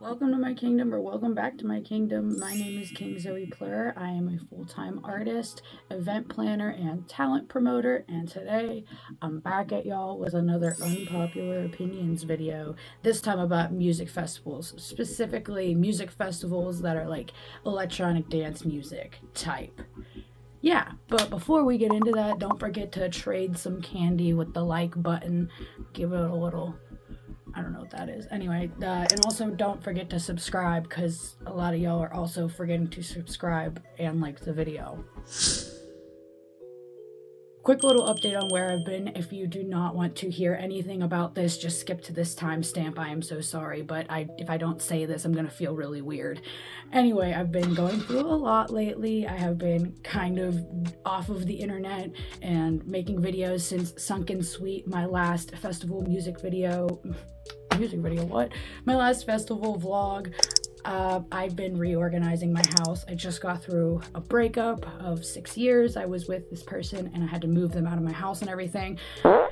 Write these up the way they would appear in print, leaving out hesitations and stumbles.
Welcome to my kingdom, or welcome back to my kingdom. My name is KingZoePLUR. I am a full-time artist, event planner, and talent promoter, and today I'm back at y'all with another unpopular opinions video, this time about music festivals, specifically music festivals that are like electronic dance music type. Yeah, but before we get into that, don't forget to trade some candy with the like button, give it a little, I don't know what that is. Anyway, and also don't forget to subscribe, because a lot of y'all are also forgetting to subscribe and like the video. Quick little update on where I've been. If you do not want to hear anything about this, just skip to this timestamp. I am so sorry, but if I don't say this, I'm gonna feel really weird. Anyway, I've been going through a lot lately. I have been kind of off of the internet and making videos since Sunken Suite, my last festival music video, my last festival vlog. I've been reorganizing my house. I just got through a breakup of 6 years. I was with this person and I had to move them out of my house and everything.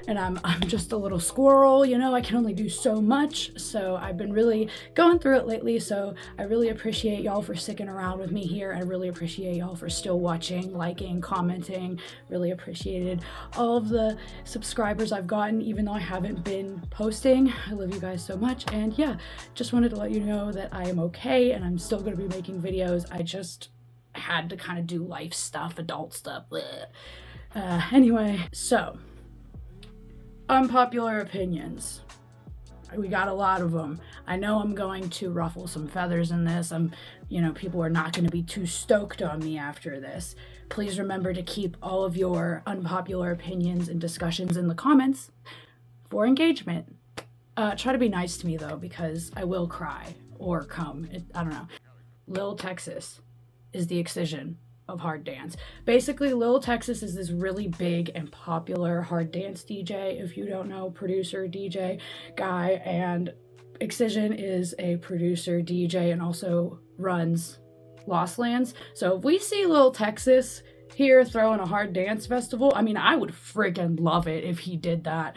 And I'm just a little squirrel, you know, I can only do so much. So I've been really going through it lately. So I really appreciate y'all for sticking around with me here. I really appreciate y'all for still watching, liking, commenting. Really appreciated all of the subscribers I've gotten, even though I haven't been posting. I love you guys so much. And yeah, just wanted to let you know that I am okay and I'm still going to be making videos. I just had to kind of do life stuff, adult stuff. Anyway, so unpopular opinions. We got a lot of them. I know I'm going to ruffle some feathers in this. People are not going to be too stoked on me after this. Please remember to keep all of your unpopular opinions and discussions in the comments for engagement. Try to be nice to me though, because I will cry or come. I don't know. Lil Texas is the excision of hard dance. Basically, Lil Texas is this really big and popular hard dance DJ. If you don't know, producer, DJ guy, and Excision is a producer, DJ, and also runs Lost Lands. So if we see Lil Texas here throwing a hard dance festival, I mean, I would freaking love it if he did that.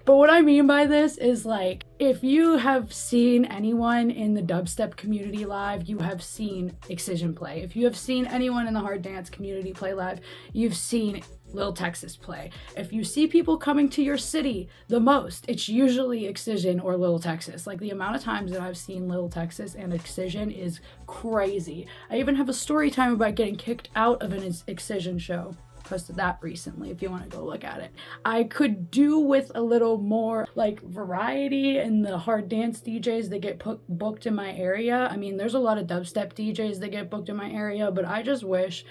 But what I mean by this is, like, if you have seen anyone in the dubstep community live, you have seen Excision play. If you have seen anyone in the hard dance community play live, you've seen Lil Texas play. If you see people coming to your city the most, it's usually Excision or Lil Texas. Like, the amount of times that I've seen Lil Texas and Excision is crazy. I even have a story time about getting kicked out of an Excision show. Posted that recently if you want to go look at it. I could do with a little more like variety in the hard dance DJs that get booked in my area. I mean, there's a lot of dubstep DJs that get booked in my area, but I just wish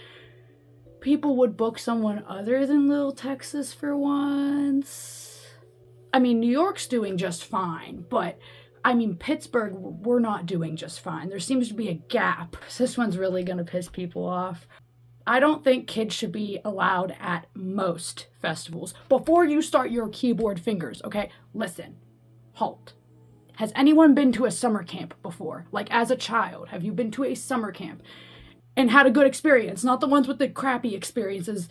people would book someone other than Lil Texas for once. I mean, New York's doing just fine, but I mean, Pittsburgh, we're not doing just fine. There seems to be a gap. This one's really gonna piss people off. I don't think kids should be allowed at most festivals. Before you start your keyboard fingers, okay? Listen, halt. Has anyone been to a summer camp before? Like, as a child, have you been to a summer camp and had a good experience? Not the ones with the crappy experiences.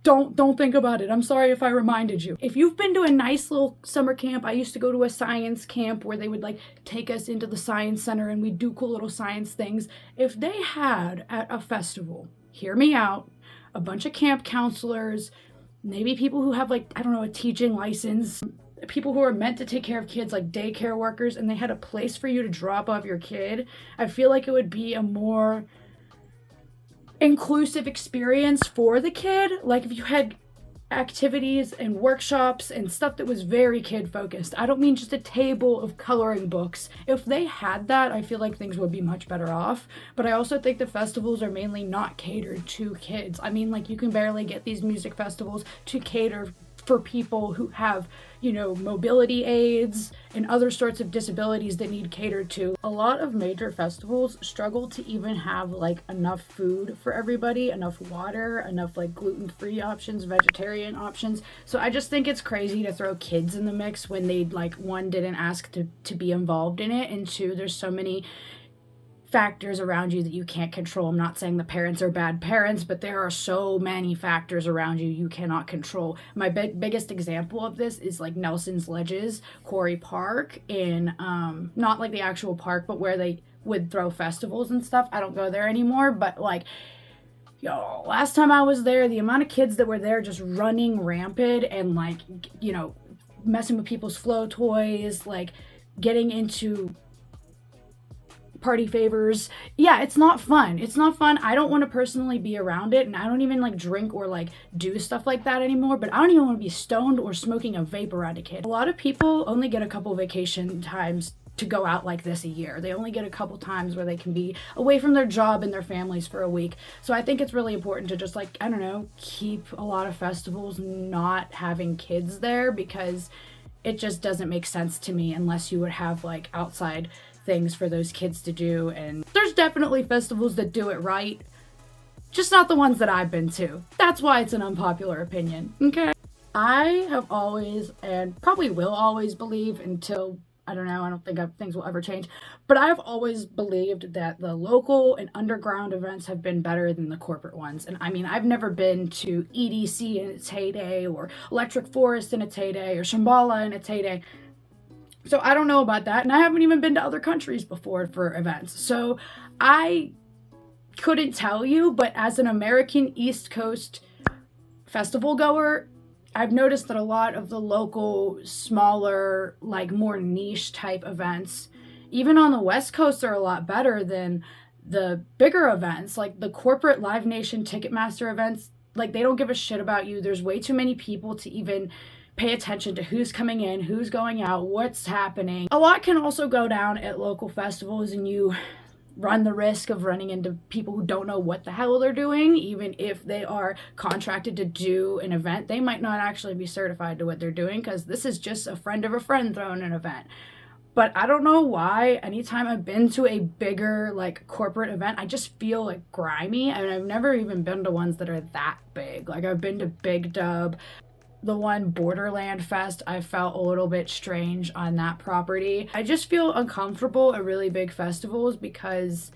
Don't think about it. I'm sorry if I reminded you. If you've been to a nice little summer camp, I used to go to a science camp where they would like take us into the science center and we'd do cool little science things. If they had at a festival, hear me out, a bunch of camp counselors, maybe people who have like, I don't know, a teaching license, people who are meant to take care of kids like daycare workers, and they had a place for you to drop off your kid, I feel like it would be a more inclusive experience for the kid. Like if you had activities and workshops and stuff that was very kid focused. I don't mean just a table of coloring books. If they had that, I feel like things would be much better off. But I also think the festivals are mainly not catered to kids. I mean, like, you can barely get these music festivals to cater for people who have, you know, mobility aids and other sorts of disabilities that need catered to. A lot of major festivals struggle to even have like enough food for everybody, enough water, enough like gluten-free options, vegetarian options. So I just think it's crazy to throw kids in the mix when they, like, one, didn't ask to be involved in it, and two, there's so many factors around you that you can't control. I'm not saying the parents are bad parents, but there are so many factors around you cannot control. My biggest example of this is like Nelson's Ledges, Quarry Park in, not like the actual park, but where they would throw festivals and stuff. I don't go there anymore, but like, yo, last time I was there, the amount of kids that were there just running rampant and like, you know, messing with people's flow toys, like getting into party favors. Yeah, it's not fun. It's not fun. I don't want to personally be around it, and I don't even like drink or like do stuff like that anymore, but I don't even want to be stoned or smoking a vape around a kid. A lot of people only get a couple vacation times to go out like this a year. They only get a couple times where they can be away from their job and their families for a week. So I think it's really important to just like, I don't know, keep a lot of festivals not having kids there, because it just doesn't make sense to me unless you would have like outside things for those kids to do. And there's definitely festivals that do it right, just not the ones that I've been to. That's why it's an unpopular opinion, okay? I have always, and probably will always believe until, I don't know, I don't think things will ever change, but I've always believed that the local and underground events have been better than the corporate ones. And I mean, I've never been to EDC in its heyday, or Electric Forest in its heyday, or Shambhala in its heyday. So I don't know about that, and I haven't even been to other countries before for events. So I couldn't tell you, but as an American East Coast festival goer, I've noticed that a lot of the local, smaller, like more niche type events, even on the West Coast, are a lot better than the bigger events, like the corporate Live Nation Ticketmaster events. Like, they don't give a shit about you. There's way too many people to even pay attention to who's coming in, who's going out, what's happening. A lot can also go down at local festivals, and you run the risk of running into people who don't know what the hell they're doing. Even if they are contracted to do an event, they might not actually be certified to what they're doing, because this is just a friend of a friend throwing an event. But I don't know why, anytime I've been to a bigger like corporate event, I just feel like grimy. I mean, I've never even been to ones that are that big. Like, I've been to Big Dub. The one Borderland Fest, I felt a little bit strange on that property. I just feel uncomfortable at really big festivals because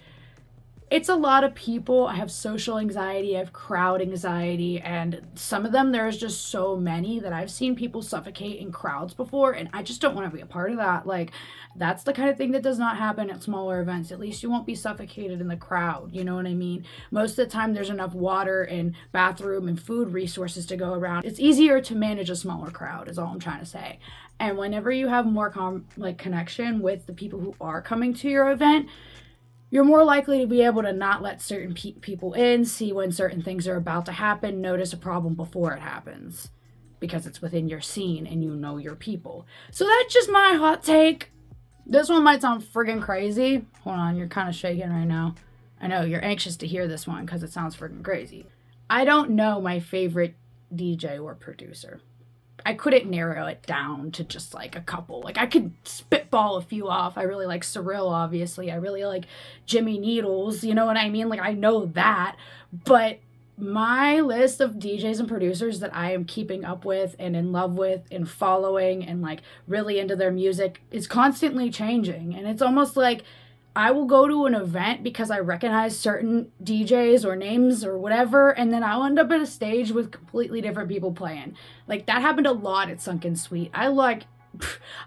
it's a lot of people. I have social anxiety, I have crowd anxiety, and some of them, there's just so many that I've seen people suffocate in crowds before, and I just don't want to be a part of that. Like, that's the kind of thing that does not happen at smaller events. At least you won't be suffocated in the crowd, you know what I mean? Most of the time there's enough water and bathroom and food resources to go around. It's easier to manage a smaller crowd, is all I'm trying to say. And whenever you have more connection with the people who are coming to your event, you're more likely to be able to not let certain people in, see when certain things are about to happen, notice a problem before it happens, because it's within your scene and you know your people. So that's just my hot take. This one might sound friggin' crazy. Hold on, you're kind of shaking right now. I know, you're anxious to hear this one because it sounds friggin' crazy. I don't know my favorite DJ or producer. I couldn't narrow it down to just like a couple. Like, I could spitball a few off. I really like Cyril, obviously. I really like Jimmy Needles, you know what I mean? Like, I know that. But my list of DJs and producers that I am keeping up with and in love with and following and like really into their music is constantly changing. And it's almost like I will go to an event because I recognize certain DJs or names or whatever, and then I'll end up at a stage with completely different people playing. Like, that happened a lot at Sunken Suite. I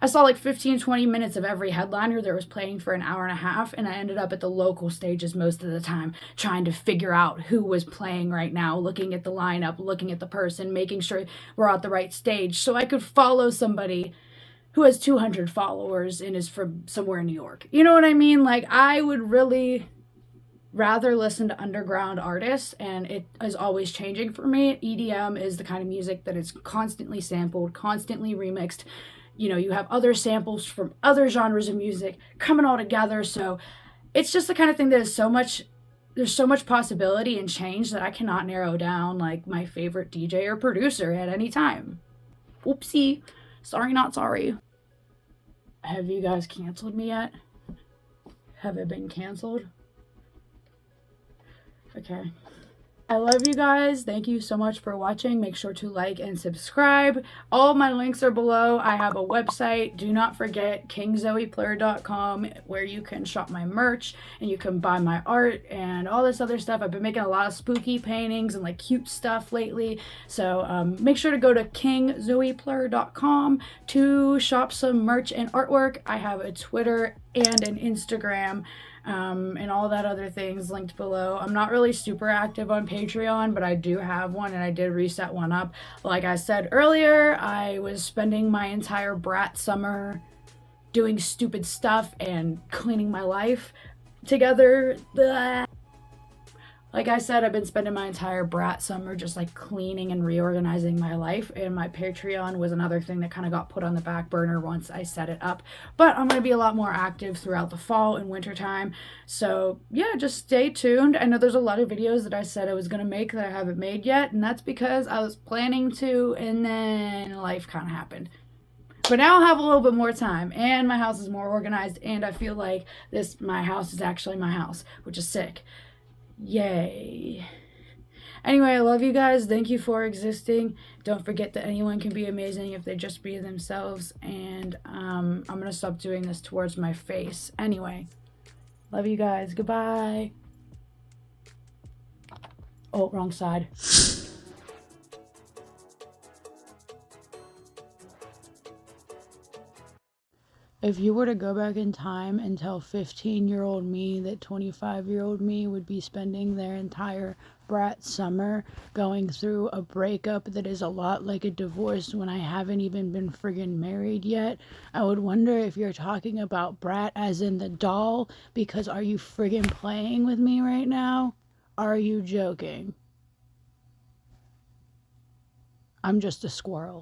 saw like 15, 20 minutes of every headliner that was playing for an hour and a half, and I ended up at the local stages most of the time trying to figure out who was playing right now, looking at the lineup, looking at the person, making sure we're at the right stage so I could follow somebody who has 200 followers and is from somewhere in New York. You know what I mean? Like, I would really rather listen to underground artists, and it is always changing for me. EDM is the kind of music that is constantly sampled, constantly remixed. You know, you have other samples from other genres of music coming all together. So it's just the kind of thing that is there's so much possibility and change that I cannot narrow down like my favorite DJ or producer at any time. Oopsie. Sorry, not sorry. Have you guys canceled me yet? Have I been canceled? Okay. I love you guys. Thank you so much for watching. Make sure to like and subscribe. All my links are below. I have a website. Do not forget KingZoePLUR.com, where you can shop my merch and you can buy my art and all this other stuff. I've been making a lot of spooky paintings and like cute stuff lately. So make sure to go to KingZoePLUR.com to shop some merch and artwork. I have a Twitter and an Instagram. And all that other things linked below. I'm not really super active on Patreon, but I do have one, and I did reset one up. Like I said earlier, I was spending my entire brat summer doing stupid stuff and cleaning my life together. Blah. Like I said, I've been spending my entire brat summer just like cleaning and reorganizing my life, and my Patreon was another thing that kind of got put on the back burner once I set it up. But I'm going to be a lot more active throughout the fall and winter time. So yeah, just stay tuned. I know there's a lot of videos that I said I was going to make that I haven't made yet, and that's because I was planning to, and then life kind of happened. But now I'll have a little bit more time, and my house is more organized, and I feel like my house is actually my house, which is sick. Yay. Anyway, I love you guys. Thank you for existing. Don't forget that anyone can be amazing if they just be themselves. And I'm going to stop doing this towards my face. Anyway, love you guys. Goodbye. Oh, wrong side. If you were to go back in time and tell 15-year-old me that 25-year-old me would be spending their entire brat summer going through a breakup that is a lot like a divorce when I haven't even been friggin' married yet, I would wonder if you're talking about brat as in the doll, because are you friggin' playing with me right now? Are you joking? I'm just a squirrel.